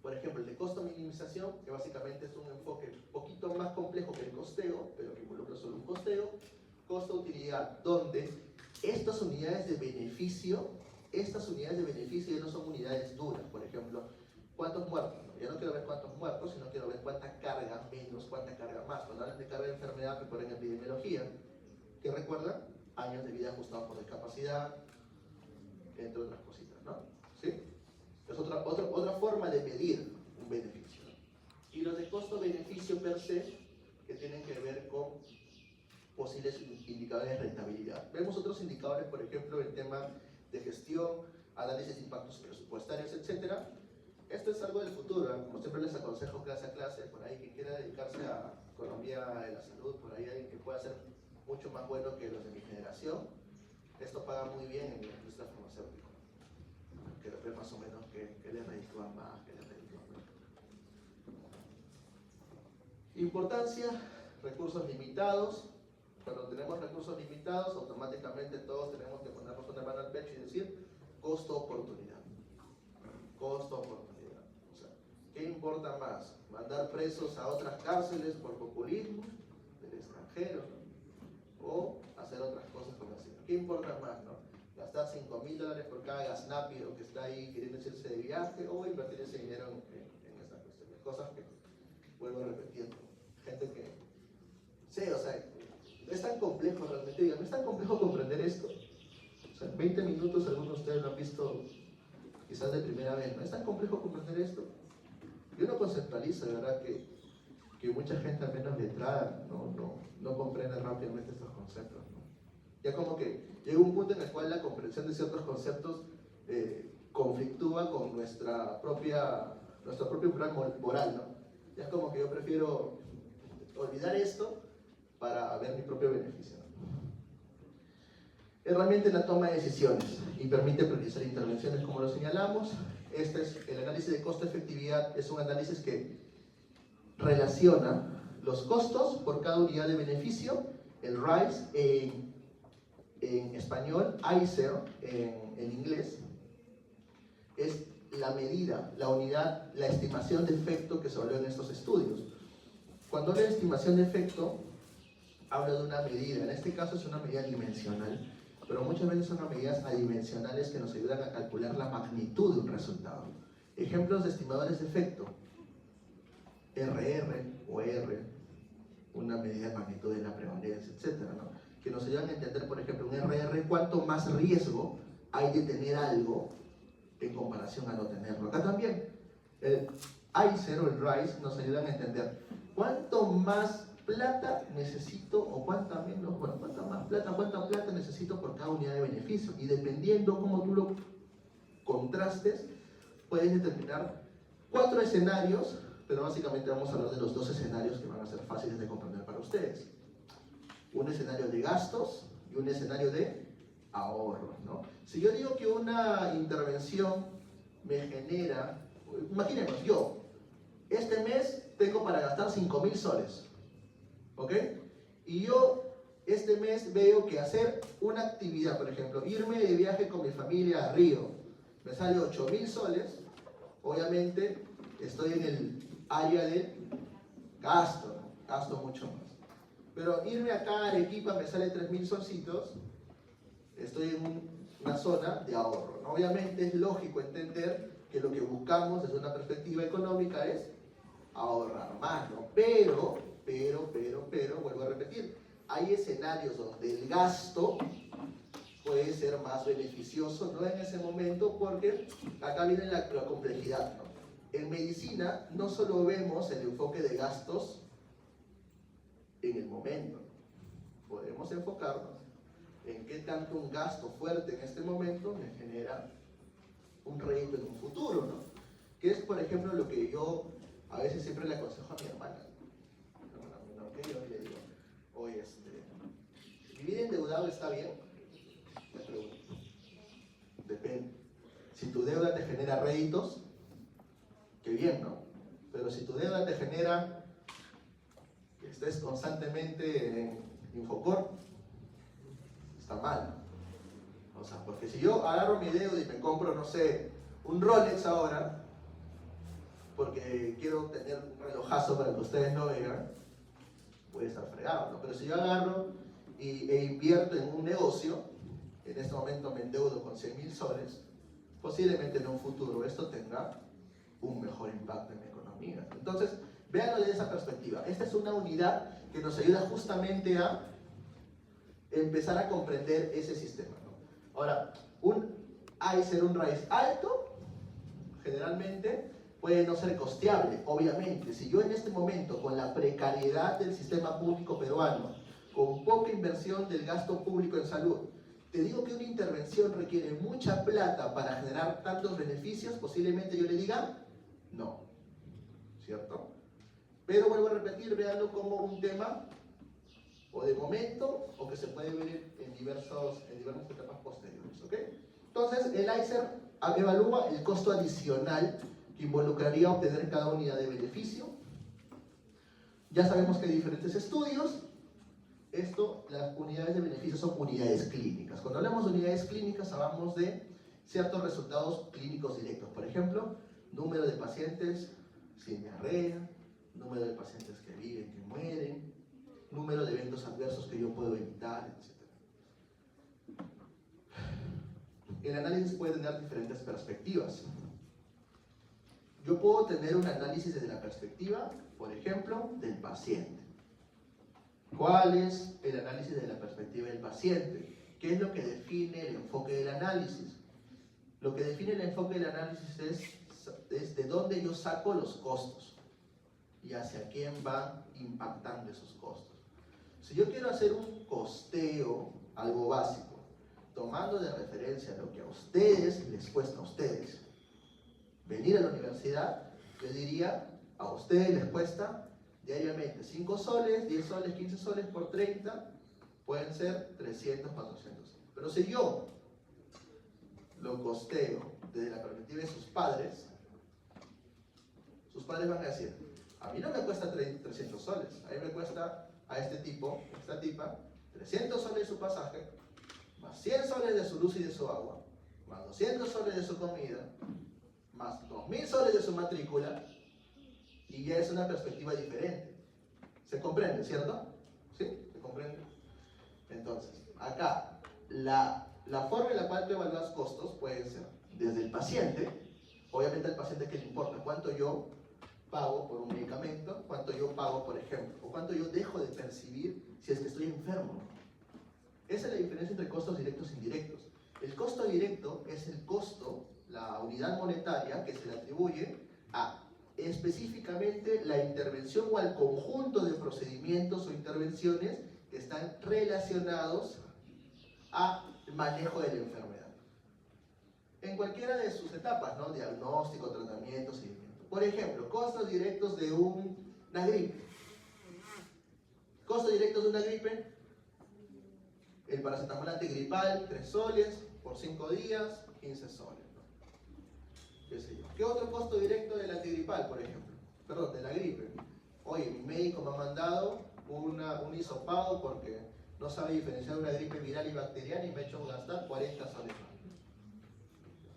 Por ejemplo, el de costo-minimización, que básicamente es un enfoque un poquito más complejo que el costeo, pero que involucra solo un costeo. Costo-utilidad, donde estas unidades de beneficio ya no son unidades duras. Por ejemplo, ¿cuántos muertos? No, ya no quiero ver cuántos muertos, sino quiero ver cuánta carga menos, cuánta carga más. Cuando hablan de carga de enfermedad, recuerden epidemiología, ¿qué recuerdan? Años de vida ajustados por discapacidad, entre otras cositas, ¿no? ¿Sí? Es otra forma de medir un beneficio. Y los de costo-beneficio per se, que tienen que ver con posibles indicadores de rentabilidad. Vemos otros indicadores, por ejemplo, el tema de gestión, análisis de impactos presupuestarios, etc. Esto es algo del futuro, ¿eh? Como siempre les aconsejo clase a clase, por ahí quien quiera dedicarse a economía de la salud, por ahí alguien que pueda ser mucho más bueno que los de mi generación. Esto paga muy bien en la industria farmacéutica. Que ver más o menos que les reditúan más, que les reditúan menos. Importancia, recursos limitados. Cuando tenemos recursos limitados, automáticamente todos tenemos que ponernos una mano al pecho y decir costo-oportunidad. Costo-oportunidad. O sea, ¿qué importa más? ¿Mandar presos a otras cárceles por populismo del extranjero, ¿no? O hacer otras cosas como así? ¿Qué importa más, no? Gastar $5.000 por cada gasnápido que está ahí queriendo irse de viaje, o invertir ese dinero en esta cuestión. Cosas que, vuelvo a repetir, gente que, sí, o sea, es tan complejo realmente, digan, es tan complejo comprender esto. O sea, en 20 minutos algunos de ustedes lo han visto quizás de primera vez, ¿no? Es tan complejo comprender esto. Y uno conceptualiza, de verdad, que mucha gente, al menos letrada, no comprende rápidamente estos conceptos, ¿no? Ya como que llega un punto en el cual la comprensión de ciertos conceptos conflictúa con nuestro propio plan moral, ¿no? Ya es como que yo prefiero olvidar esto para ver mi propio beneficio, ¿no? Herramienta en la toma de decisiones y permite priorizar intervenciones, como lo señalamos. Este es el análisis de costo-efectividad, es un análisis que relaciona los costos por cada unidad de beneficio. El RISE en español, ICER en inglés, es la medida, la unidad, la estimación de efecto que se habló en estos estudios. Cuando habla de estimación de efecto, habla de una medida, en este caso es una medida dimensional, pero muchas veces son medidas adimensionales que nos ayudan a calcular la magnitud de un resultado. Ejemplos de estimadores de efecto: RR o R, una medida de magnitud de la prevalencia, etcétera, ¿no? Que nos ayudan a entender, por ejemplo, un RR, cuánto más riesgo hay de tener algo en comparación a no tenerlo. Acá también, el ICER o el RISE nos ayudan a entender cuánto más plata necesito o cuánta menos, bueno, cuánta más plata, cuánta plata necesito por cada unidad de beneficio. Y dependiendo cómo tú lo contrastes, puedes determinar 4 escenarios, pero básicamente vamos a hablar de los 2 escenarios que van a ser fáciles de comprender para ustedes. Un escenario de gastos y un escenario de ahorros, ¿no? Si yo digo que una intervención me genera, imaginemos, yo este mes tengo para gastar 5.000 soles, ¿ok? Y yo este mes veo que hacer una actividad, por ejemplo, irme de viaje con mi familia a Río, me sale 8.000 soles, obviamente estoy en el área de gasto, ¿no? Gasto mucho más. Pero irme acá a Arequipa me sale 3.000 solcitos, estoy en una zona de ahorro, ¿no? Obviamente es lógico entender que lo que buscamos desde una perspectiva económica es ahorrar más, ¿no? Pero, vuelvo a repetir, hay escenarios donde el gasto puede ser más beneficioso, no en ese momento, porque acá viene la complejidad, ¿no? En medicina no solo vemos el enfoque de gastos en el momento, podemos enfocarnos en qué tanto un gasto fuerte en este momento me genera un rédito en un futuro, ¿no? Que es, por ejemplo, lo que yo a veces siempre le aconsejo a mi hermana. ¿Okay? Yo le digo, oye, ¿vivir endeudado está bien? Me pregunto. Depende. Si tu deuda te genera réditos, qué bien, ¿no? Pero si tu deuda te genera que estés constantemente en Infocor, está mal. O sea, porque si yo agarro mi deuda y me compro, no sé, un Rolex ahora, porque quiero tener un relojazo para que ustedes no vean, puede estar fregado, ¿no? Pero si yo agarro e invierto en un negocio, en este momento me endeudo con 100.000 soles, posiblemente en un futuro esto tenga un mejor impacto en mi economía. Entonces, véanlo desde esa perspectiva. Esta es una unidad que nos ayuda justamente a empezar a comprender ese sistema, ¿no? Ahora, un ICER, un RISE alto, generalmente puede no ser costeable, obviamente. Si yo en este momento, con la precariedad del sistema público peruano, con poca inversión del gasto público en salud, te digo que una intervención requiere mucha plata para generar tantos beneficios, posiblemente yo le diga no, ¿cierto? Pero vuelvo a repetir, véanlo como un tema o de momento o que se puede ver en diversas etapas posteriores, ¿ok? Entonces, el ICER evalúa el costo adicional que involucraría obtener cada unidad de beneficio. Ya sabemos que hay diferentes estudios. Las unidades de beneficio son unidades clínicas. Cuando hablamos de unidades clínicas, hablamos de ciertos resultados clínicos directos. Por ejemplo, número de pacientes sin diarrea, número de pacientes que viven, que mueren, número de eventos adversos que yo puedo evitar, etc. El análisis puede tener diferentes perspectivas. Yo puedo tener un análisis desde la perspectiva, por ejemplo, del paciente. ¿Cuál es el análisis desde la perspectiva del paciente? ¿Qué es lo que define el enfoque del análisis? Lo que define el enfoque del análisis es de dónde yo saco los costos y hacia quién van impactando esos costos. Si yo quiero hacer un costeo, algo básico, tomando de referencia lo que a ustedes les cuesta a ustedes venir a la universidad, yo diría, a ustedes les cuesta diariamente 5 soles, 10 soles, 15 soles por 30, pueden ser 300, 400. Pero si yo lo costeo desde la perspectiva de sus padres van a decir, A mí no me cuesta 300 soles, a mí me cuesta a este tipo, esta tipa, 300 soles su pasaje, más 100 soles de su luz y de su agua, más 200 soles de su comida, más 2000 soles de su matrícula, y ya es una perspectiva diferente. ¿Se comprende, cierto? ¿Sí? ¿Se comprende? Entonces, acá, la forma en la cual tú evalúas costos puede ser desde el paciente, obviamente al paciente que le importa cuánto yo pago por un medicamento, cuánto yo pago, por ejemplo, o cuánto yo dejo de percibir si es que estoy enfermo. Esa es la diferencia entre costos directos e indirectos. El costo directo es el costo, la unidad monetaria que se le atribuye a específicamente la intervención o al conjunto de procedimientos o intervenciones que están relacionados al manejo de la enfermedad. En cualquiera de sus etapas, ¿no? Diagnóstico, tratamiento, seguimiento. Por ejemplo, costos directos de una gripe. Costos directos de una gripe, el paracetamol antigripal, 3 soles, por 5 días, 15 soles. ¿No? ¿Qué sé yo? ¿Qué otro costo directo del antigripal, por ejemplo? Perdón, de la gripe. Oye, mi médico me ha mandado un hisopado porque no sabe diferenciar una gripe viral y bacteriana y me ha hecho gastar 40 soles más.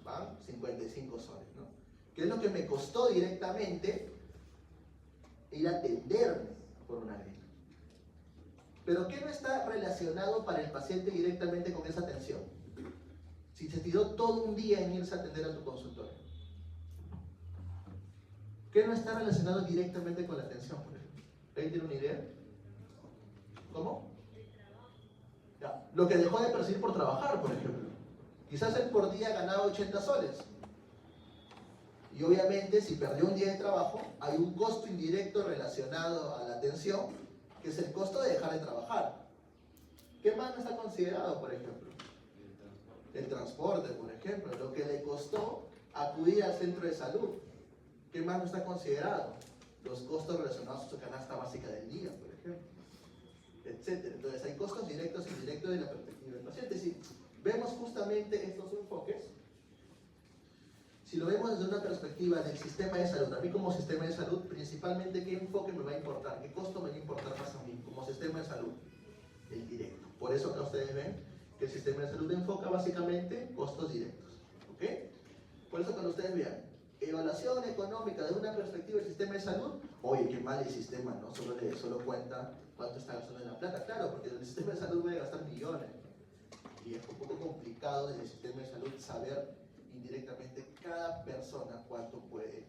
¿Van? 55 soles, ¿no? ¿Qué es lo que me costó directamente ir a atenderme por una gripe? Pero ¿qué no está relacionado para el paciente directamente con esa atención? Si se tiró todo un día en irse a atender a tu consultorio. ¿Qué no está relacionado directamente con la atención, por ejemplo? ¿Alguien tiene una idea? ¿Cómo? Ya. Lo que dejó de percibir por trabajar, por ejemplo. Quizás él por día ganaba 80 soles. Y obviamente, si perdió un día de trabajo, hay un costo indirecto relacionado a la atención, que es el costo de dejar de trabajar. ¿Qué más no está considerado, por ejemplo? El transporte, por ejemplo, lo que le costó acudir al centro de salud. ¿Qué más no está considerado? Los costos relacionados a su canasta básica del día, por ejemplo, etcétera. Entonces hay costos directos e indirectos de la perspectiva del paciente. Si vemos justamente estos enfoques, si lo vemos desde una perspectiva del sistema de salud, a mí como sistema de salud, principalmente, ¿qué enfoque me va a importar? ¿Qué costo me va a importar más a mí como sistema de salud? El directo. Por eso acá ustedes ven que el sistema de salud enfoca básicamente costos directos. ¿Ok? Por eso cuando ustedes vean evaluación económica desde una perspectiva del sistema de salud, oye, qué mal el sistema, ¿no? Solo cuenta cuánto está gastando en la plata. Claro, porque el sistema de salud va a gastar millones, ¿no? Y es un poco complicado en el sistema de salud saber indirectamente cada persona cuánto puede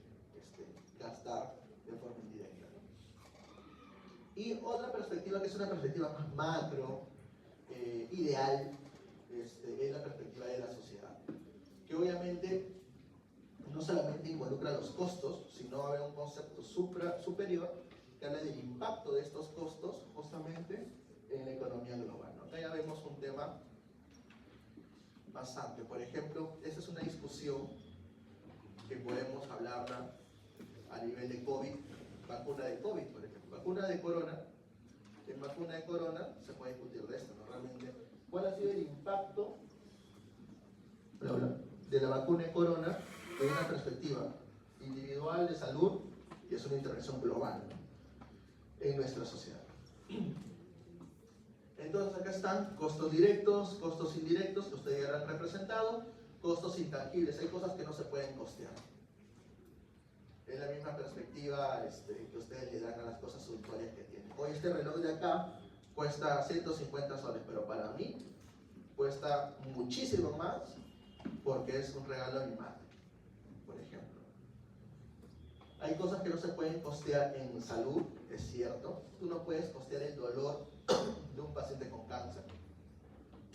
gastar de forma indirecta, ¿no? Y otra perspectiva que es una perspectiva más macro, ideal, es la perspectiva de la sociedad, que obviamente no solamente involucra los costos, sino va a haber un concepto superior que habla del impacto de estos costos justamente en la economía global, ¿no? Acá ya vemos un tema más amplio. Por ejemplo, esta es una discusión que podemos hablarla a nivel de COVID, vacuna de COVID, por ejemplo. Vacuna de corona, en vacuna de corona se puede discutir de esto, ¿no? Realmente, ¿cuál ha sido el impacto de la vacuna de corona desde una perspectiva individual de salud, y es una intervención global, ¿no?, en nuestra sociedad? Entonces acá están costos directos, costos indirectos, que ustedes ya han representado, costos intangibles, hay cosas que no se pueden costear. Es la misma perspectiva que ustedes le dan a las cosas suntuarias que tienen. Hoy este reloj de acá cuesta 150 soles, pero para mí cuesta muchísimo más porque es un regalo a mi madre, por ejemplo. Hay cosas que no se pueden costear en salud, es cierto. Tú no puedes costear el dolor de un paciente con cáncer,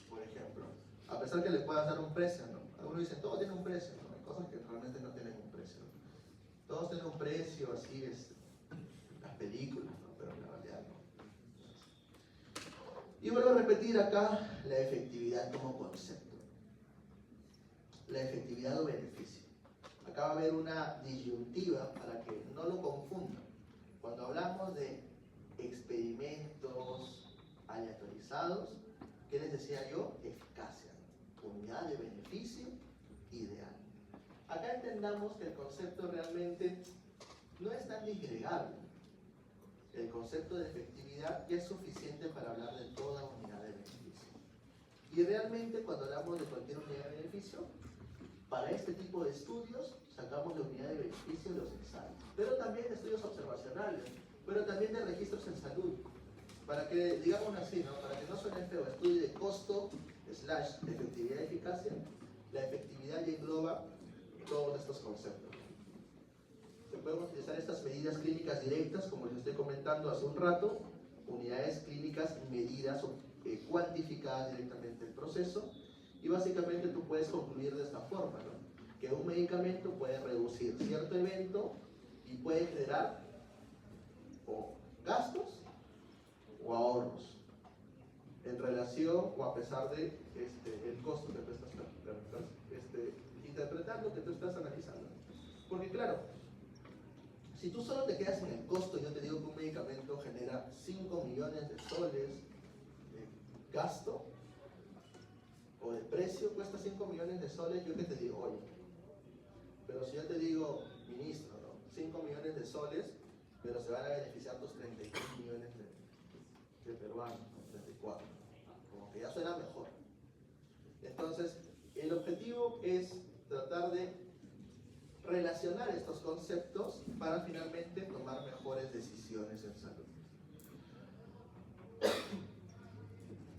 por ejemplo. A pesar que le puedas dar un precio, ¿no? Algunos dicen, todo tiene un precio, ¿no? Hay cosas que realmente no tienen un precio, ¿no? Todos tienen un precio, así es, las películas, ¿no? Pero en la realidad no. Y vuelvo a repetir acá la efectividad como concepto. La efectividad o beneficio. Acá va a haber una disyuntiva para que no lo confundan. Cuando hablamos de experimentos aleatorizados, ¿qué les decía yo? Eficacia, unidad de beneficio ideal. Acá entendamos que el concepto realmente no es tan disgregable. el concepto de efectividad ya es suficiente para hablar de toda unidad de beneficio. Y realmente cuando hablamos de cualquier unidad de beneficio, para este tipo de estudios sacamos la unidad de beneficio de los ensayos, pero también de estudios observacionales, pero también de registros en salud, para que, digamos así, ¿no? Para que no suene feo, estudio de costo / efectividad y eficacia, la efectividad ya engloba todos estos conceptos. Se pueden utilizar estas medidas clínicas directas, como les estoy comentando hace un rato, unidades clínicas medidas o cuantificadas directamente el proceso, y básicamente tú puedes concluir de esta forma, ¿no? Que un medicamento puede reducir cierto evento y puede generar o gastos o ahorros en relación o a pesar de el costo que tú estás interpretando, que tú estás analizando. Porque claro, si tú solo te quedas en el costo, yo te digo que un medicamento genera 5 millones de soles de gasto o de precio, cuesta 5 millones de soles, yo que te digo, oye, pero si yo te digo, ministro, ¿no? 5 millones de soles, pero se van a beneficiar tus 33 millones de peruanos, ¿no? 34, como que ya suena mejor. Entonces, el objetivo es tratar de relacionar estos conceptos para finalmente tomar mejores decisiones en salud.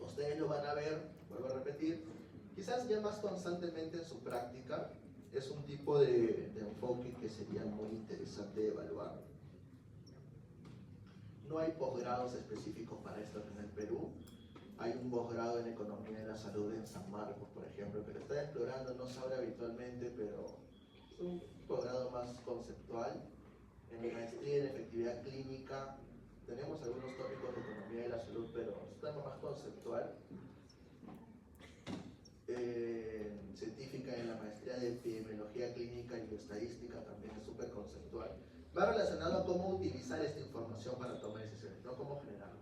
Ustedes lo van a ver, vuelvo a repetir, quizás ya más constantemente en su práctica. Es un tipo de enfoque que sería muy interesante evaluar. No hay posgrados específicos para esto en el Perú. Hay un posgrado en Economía de la Salud en San Marcos, por ejemplo, que lo está explorando, no se abre habitualmente, pero es un posgrado más conceptual. En mi maestría en Efectividad Clínica tenemos algunos tópicos de Economía de la Salud, pero es un más conceptual. Científica en la maestría de Epidemiología Clínica y Estadística también es súper conceptual. Va relacionado a cómo utilizar esta información para tomar decisiones, no cómo generarla.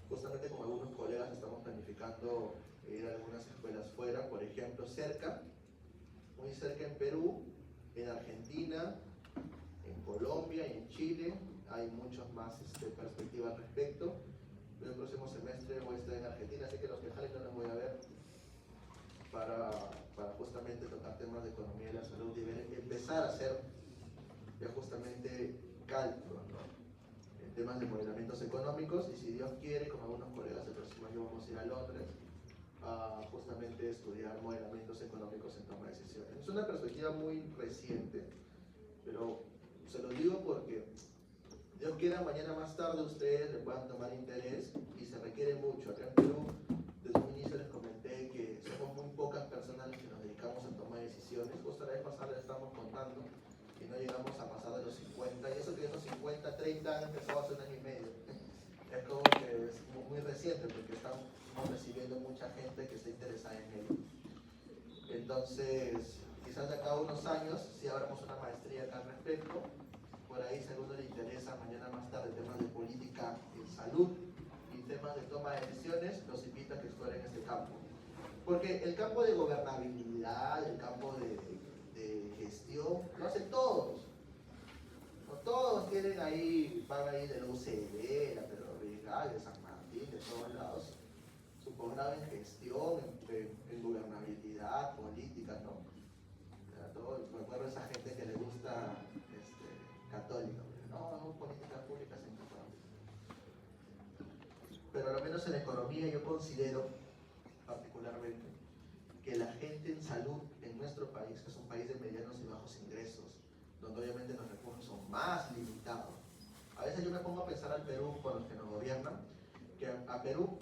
Justamente con algunos colegas estamos planificando ir a algunas escuelas fuera, por ejemplo, cerca, muy cerca en Perú, en Argentina, en Colombia y en Chile. Hay muchas más perspectivas al respecto. El próximo semestre voy a estar en Argentina, así que los que jalen no los voy a ver, para justamente tocar temas de economía de la salud y empezar a hacer ya justamente cálculos, ¿no? En temas de modelamientos económicos, y si Dios quiere, con algunos colegas el próximo año vamos a ir a Londres a justamente estudiar modelamientos económicos en toma de decisiones. Es una perspectiva muy reciente, pero se lo digo porque Dios quiera mañana más tarde ustedes le puedan tomar interés y se requiere mucho. Acá en Perú, desde un inicio les comenté que somos muy pocas personas las que nos dedicamos a tomar decisiones. Justo la vez pasada les estamos contando que no llegamos a pasar de los 50, y eso que esos 50, 30 han empezado hace un año y medio. Es como que es muy reciente porque estamos recibiendo mucha gente que está interesada en ello. Entonces, quizás de acá a unos años, si abramos una maestría acá al respecto, por ahí, si a alguno le interesa mañana más tarde temas de política en salud y temas de toma de decisiones, los invito a que exploren este campo. Porque el campo de gobernabilidad, el campo de gestión, lo hacen todos. No todos tienen ahí, van ahí de la UCD, la Pedro Rodríguez, de San Martín, de todos lados. Su posgrado en gestión, en gobernabilidad, política, ¿no? Me acuerdo de esa gente que le gusta católica, no, políticas públicas en economía. Pero al menos en economía yo considero particularmente que la gente en salud en nuestro país, que es un país de medianos y bajos ingresos, donde obviamente los recursos son más limitados. A veces yo me pongo a pensar al Perú, con los que nos gobiernan, que a Perú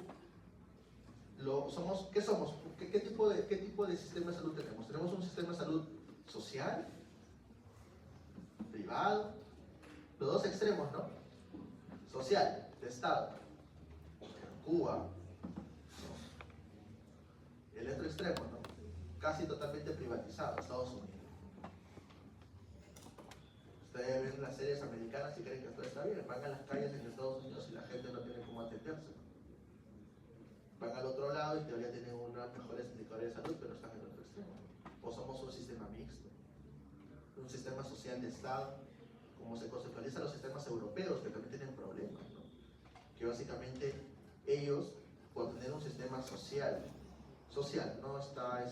¿qué somos? ¿Qué tipo de sistema de salud tenemos? Tenemos un sistema de salud social, privado, los dos extremos, ¿no? Social, de Estado, Cuba, ¿no? El otro extremo, ¿no? Casi totalmente privatizado, Estados Unidos. Ustedes ven las series americanas y creen que todo está bien, van a las calles en Estados Unidos y la gente no tiene cómo atenderse. Van al otro lado y en teoría tienen unos mejores indicadores de salud, pero están en el otro extremo. O somos un sistema mixto, un sistema social de Estado como se conceptualizan los sistemas europeos, que también tienen problemas, ¿no? Que básicamente ellos, por tener un sistema social, no está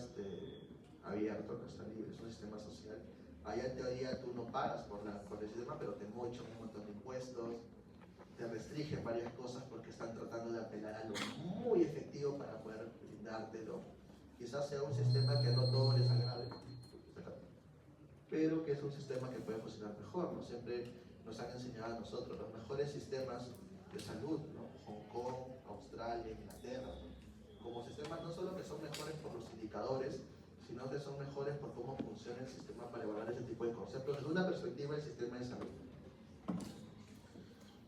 abierto, no está libre, es un sistema social. Allá en teoría tú no pagas por el sistema, pero te mochan un montón de impuestos, te restringen varias cosas porque están tratando de apelar a lo muy efectivo para poder brindártelo. Quizás sea un sistema que no todos les agrade, pero que es un sistema que puede funcionar mejor, ¿no? Siempre nos han enseñado a nosotros los mejores sistemas de salud, ¿no? Hong Kong, Australia, Inglaterra, ¿no? Como sistemas no solo que son mejores por los indicadores, sino que son mejores por cómo funciona el sistema para evaluar ese tipo de conceptos desde una perspectiva del sistema de salud.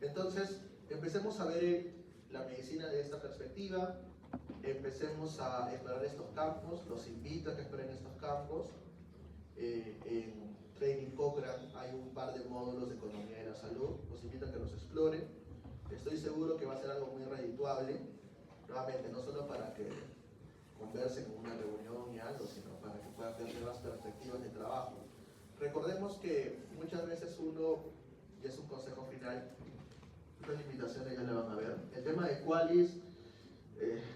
Entonces, empecemos a ver la medicina de esta perspectiva, empecemos a explorar estos campos, los invito a que exploren estos campos. En Training Cochrane hay un par de módulos de economía de la salud, los invito a que los exploren. Estoy seguro que va a ser algo muy redituable, nuevamente, no solo para que conversen en una reunión y algo, sino para que puedan ver nuevas perspectivas de trabajo. Recordemos que muchas veces uno, y es un consejo final, las limitaciones ya la van a ver. El tema de Qualis,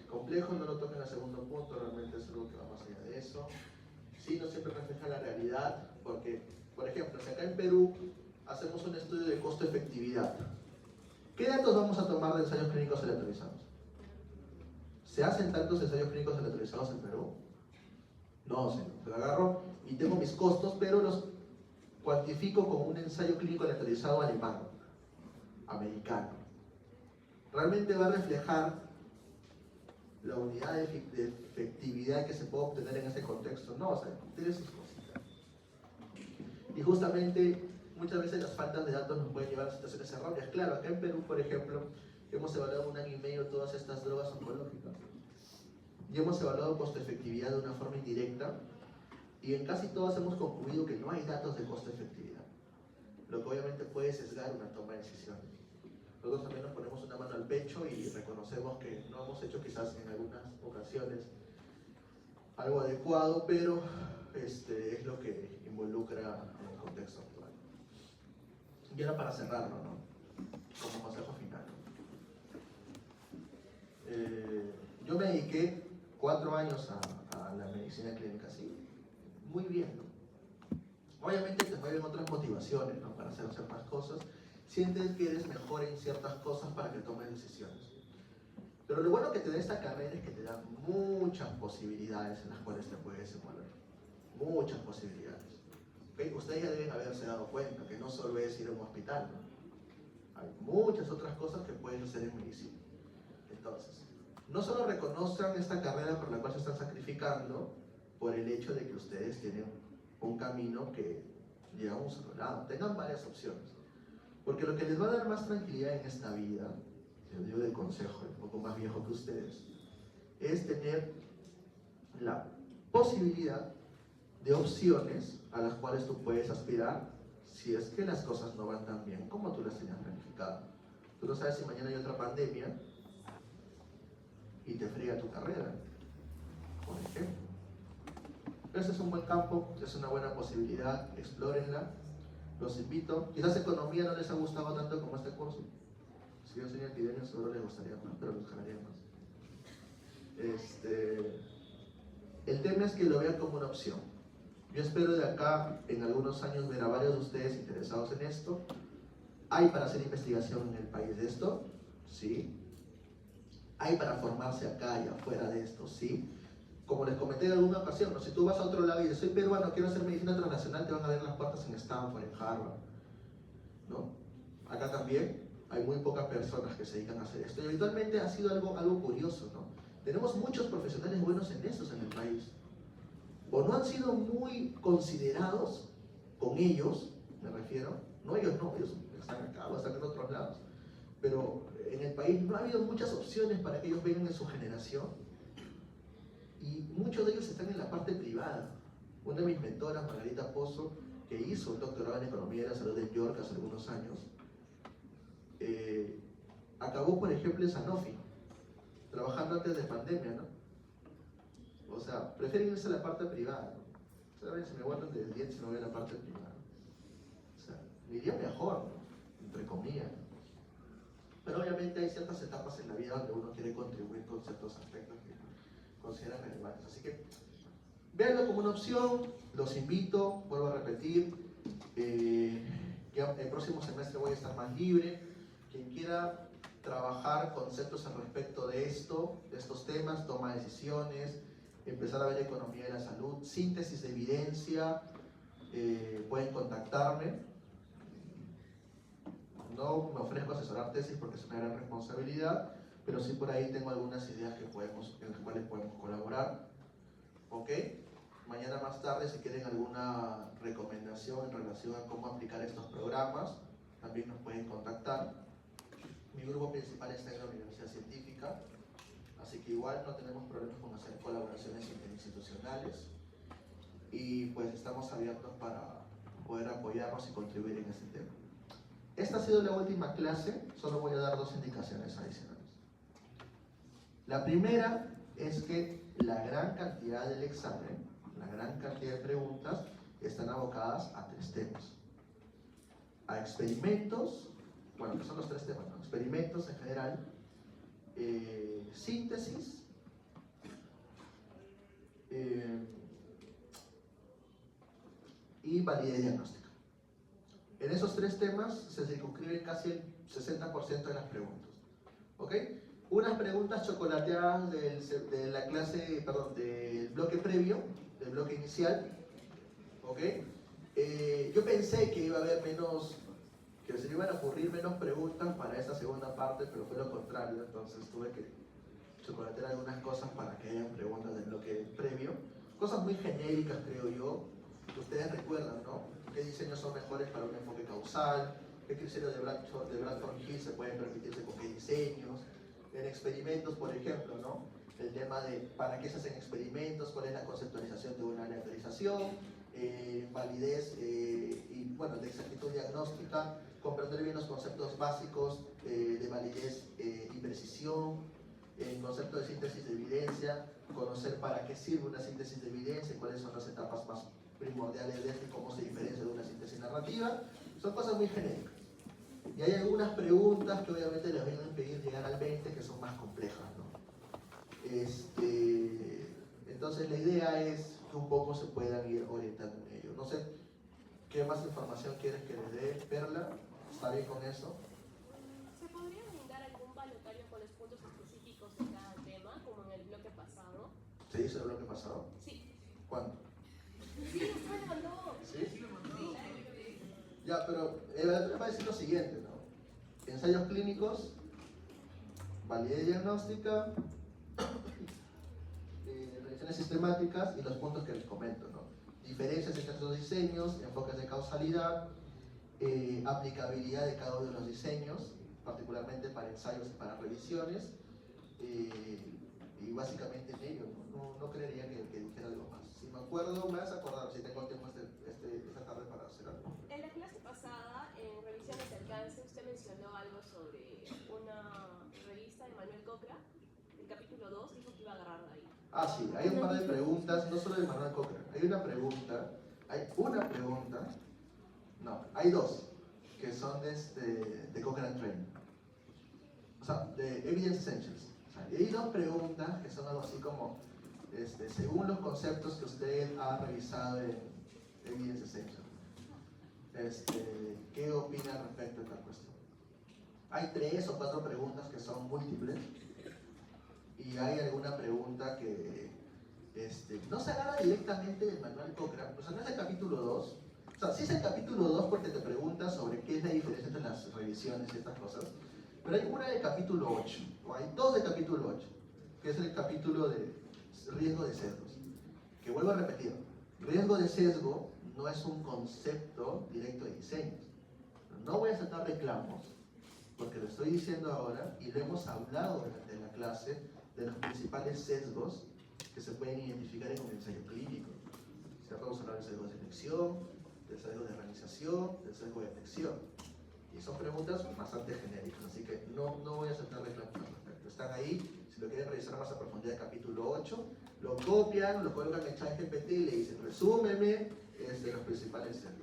complejo, no lo toquen al segundo punto, realmente es algo que va más allá de eso. Sí, no siempre refleja la realidad, porque, por ejemplo, si acá en Perú hacemos un estudio de costo-efectividad, ¿qué datos vamos a tomar de ensayos clínicos aleatorizados? ¿Se hacen tantos ensayos clínicos aleatorizados en Perú? No, señor. Se lo agarro y tengo mis costos, pero los cuantifico con un ensayo clínico aleatorizado alemán, americano. ¿Realmente va a reflejar la unidad de efectividad que se puede obtener en ese contexto? No, o sea, tiene sus cositas. Y justamente muchas veces las faltas de datos nos pueden llevar a situaciones erróneas. Claro, acá en Perú, por ejemplo, hemos evaluado un año y medio todas estas drogas oncológicas y hemos evaluado costo-efectividad de una forma indirecta, y en casi todas hemos concluido que no hay datos de costo-efectividad, lo que obviamente puede sesgar una toma de decisiones. Nosotros también nos ponemos una mano al pecho y reconocemos que no hemos hecho quizás en algunas ocasiones algo adecuado, pero es lo que involucra en el contexto actual. Y ahora para cerrarlo, ¿no? Como consejo final. Yo me dediqué 4 años a la medicina clínica, sí, muy bien, ¿no? Obviamente te mueven otras motivaciones, ¿no? Para hacer ciertas cosas. Sientes que eres mejor en ciertas cosas para que tomes decisiones. Pero lo bueno que te da esta carrera es que te da muchas posibilidades en las cuales te puedes desenvolver. Muchas posibilidades. ¿Okay? Ustedes ya deben haberse dado cuenta que no solo es ir a un hospital, ¿no? Hay muchas otras cosas que puedes hacer en medicina. Entonces, no solo reconozcan esta carrera por la cual se están sacrificando por el hecho de que ustedes tienen un camino que lleva a un solo lado. Tengan varias opciones. Porque lo que les va a dar más tranquilidad en esta vida, yo digo de consejo, un poco más viejo que ustedes, es tener la posibilidad de opciones a las cuales tú puedes aspirar si es que las cosas no van tan bien como tú las tenías planificado. Tú no sabes si mañana hay otra pandemia y te friega tu carrera, por ejemplo. Ese es un buen campo, es una buena posibilidad, explórenla. Los invito. Quizás economía no les ha gustado tanto como este curso. Si yo soy epidemia seguro les gustaría más, pero les jalaría más. El tema es que lo vean como una opción. Yo espero de acá, en algunos años, ver a varios de ustedes interesados en esto. ¿Hay para hacer investigación en el país de esto? Sí. ¿Hay para formarse acá y afuera de esto? Sí. Como les comenté en alguna ocasión, ¿no? Si tú vas a otro lado y dices, soy peruano, quiero hacer medicina transnacional, te van a ver las puertas en Stanford, en Harvard, ¿no? Acá también hay muy pocas personas que se dedican a hacer esto. Y habitualmente ha sido algo curioso, ¿no? Tenemos muchos profesionales buenos en estos en el país. O no han sido muy considerados con ellos, me refiero. No, ellos están acá o están en otros lados. Pero en el país no ha habido muchas opciones para que ellos vengan en su generación. Y muchos de ellos están en la parte privada. Una de mis mentoras, Margarita Pozo, que hizo un doctorado en Economía de la Salud en York hace algunos años, acabó, por ejemplo, en Sanofi, trabajando antes de pandemia, ¿no? O sea, prefieren irse a la parte privada, ¿no? ¿Saben? Si me aguantan del 10 si no voy a la parte privada. O sea, me iría mejor, ¿no? Entre comillas. Pero obviamente hay ciertas etapas en la vida donde uno quiere contribuir con ciertos aspectos que considera relevantes. Así que véanlo como una opción, los invito, vuelvo a repetir, ya el próximo semestre voy a estar más libre. Quien quiera trabajar conceptos al respecto de esto, de estos temas, toma de decisiones, empezar a ver economía de la salud, síntesis de evidencia, pueden contactarme. No me ofrezco a asesorar tesis porque es una gran responsabilidad, pero sí por ahí tengo algunas ideas en las cuales podemos colaborar. ¿Ok? Mañana más tarde, si quieren alguna recomendación en relación a cómo aplicar estos programas, también nos pueden contactar. Mi grupo principal está en la Universidad Científica, así que igual no tenemos problemas con hacer colaboraciones interinstitucionales y pues estamos abiertos para poder apoyarnos y contribuir en este tema. Esta ha sido la última clase, solo voy a dar 2 indicaciones adicionales. La primera es que la gran cantidad del examen, la gran cantidad de preguntas, están abocadas a 3 temas. A experimentos, bueno, que son los 3 temas, ¿no? Experimentos en general, síntesis, y validez diagnóstica. En esos 3 temas se circunscribe casi el 60% de las preguntas. ¿Ok? Unas preguntas chocolateadas de la clase, perdón, del bloque previo, del bloque inicial. ¿Ok? Yo pensé que iba a haber menos, que se iban a ocurrir menos preguntas para esta segunda parte, pero fue lo contrario, entonces tuve que chocolatear algunas cosas para que hayan preguntas del bloque previo. Cosas muy genéricas, creo yo. Ustedes recuerdan, ¿no? ¿Qué diseños son mejores para un enfoque causal? ¿Qué criterios de Bradford Hill se pueden permitirse con qué diseños? En experimentos, por ejemplo, ¿no? El tema de para qué se hacen experimentos, cuál es la conceptualización de una aleatorización, validez y, bueno, de exactitud diagnóstica, comprender bien los conceptos básicos de validez y precisión, el concepto de síntesis de evidencia, conocer para qué sirve una síntesis de evidencia y cuáles son las etapas más primordiales de esto y cómo se diferencia de una síntesis narrativa. Son cosas muy genéricas. Y hay algunas preguntas que obviamente les voy a impedir llegar al 20 que son más complejas, ¿no? Entonces la idea es que un poco se puedan ir orientando en ello. No sé qué más información quieres que les dé, Perla. ¿Está bien con eso? ¿Se podría brindar algún balotario con los puntos específicos de cada tema, como en el bloque pasado? ¿Se hizo el bloque pasado? Sí. ¿Cuándo? Sí, usted me mandó. ¿Sí? Ya, pero el balotario va a decir lo siguiente, ¿no? Ensayos clínicos, validez diagnóstica, revisiones sistemáticas y los puntos que les comento, ¿no? Diferencias entre estos diseños, enfoques de causalidad, aplicabilidad de cada uno de los diseños, particularmente para ensayos y para revisiones, y básicamente en ello, no creería que dijera algo más. Si me acuerdo, me vas a acordar si tengo tiempo esta tarde para hacer algo. En la clase pasada, en revisiones de alcance, usted mencionó algo sobre una revista de Manuel Cochrane, el capítulo 2, dijo que iba a agarrar de ahí. Ah, sí, hay un par de preguntas, no solo de Manuel Cochrane, hay una pregunta, no, hay 2, que son de Cochrane Training, o sea, de Evidence Essentials. O sea, y hay 2 preguntas que son algo así como, según los conceptos que usted ha revisado en Evidence Essentials, ¿qué opina respecto a esta cuestión? Hay 3 o 4 preguntas que son múltiples y hay alguna pregunta que no se agarra directamente del Manual Cochrane, o sea, no es el capítulo 2, o sea, sí es el capítulo 2 porque te pregunta sobre qué es la diferencia entre las revisiones y estas cosas, pero hay una del capítulo 8, o hay 2 del capítulo 8, que es el capítulo de riesgo de sesgos, que vuelvo a repetir, riesgo de sesgo no es un concepto directo de diseños. No voy a aceptar reclamos, porque lo estoy diciendo ahora y lo hemos hablado durante la clase de los principales sesgos que se pueden identificar en un ensayo clínico. Ya podemos hablar del sesgo de selección, del sesgo de organización, del sesgo de detección. Y son preguntas bastante genéricas, así que no voy a aceptar reclamos al respecto. Están ahí, si lo quieren revisar más a profundidad, el capítulo 8, lo copian, lo colocan en ChatGPT y le dicen, resúmeme los principales sesgos.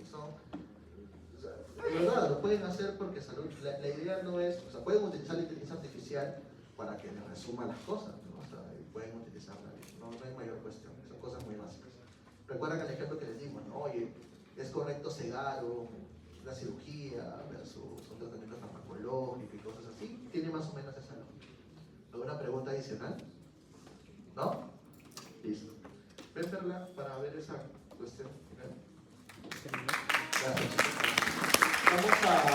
De verdad, lo pueden hacer porque salud, la idea no es, o sea, pueden utilizar la inteligencia artificial para que les resuma las cosas, ¿no? O sea, y pueden utilizarla, no hay mayor cuestión, son cosas muy básicas. Recuerdan el ejemplo que les dimos, ¿no? Oye, ¿es correcto cegar o la cirugía versus un tratamiento farmacológico y cosas así? Tiene más o menos esa lógica. ¿Alguna pregunta adicional? ¿No? Listo. Ven, Perla, para ver esa cuestión final. Gracias. Vamos a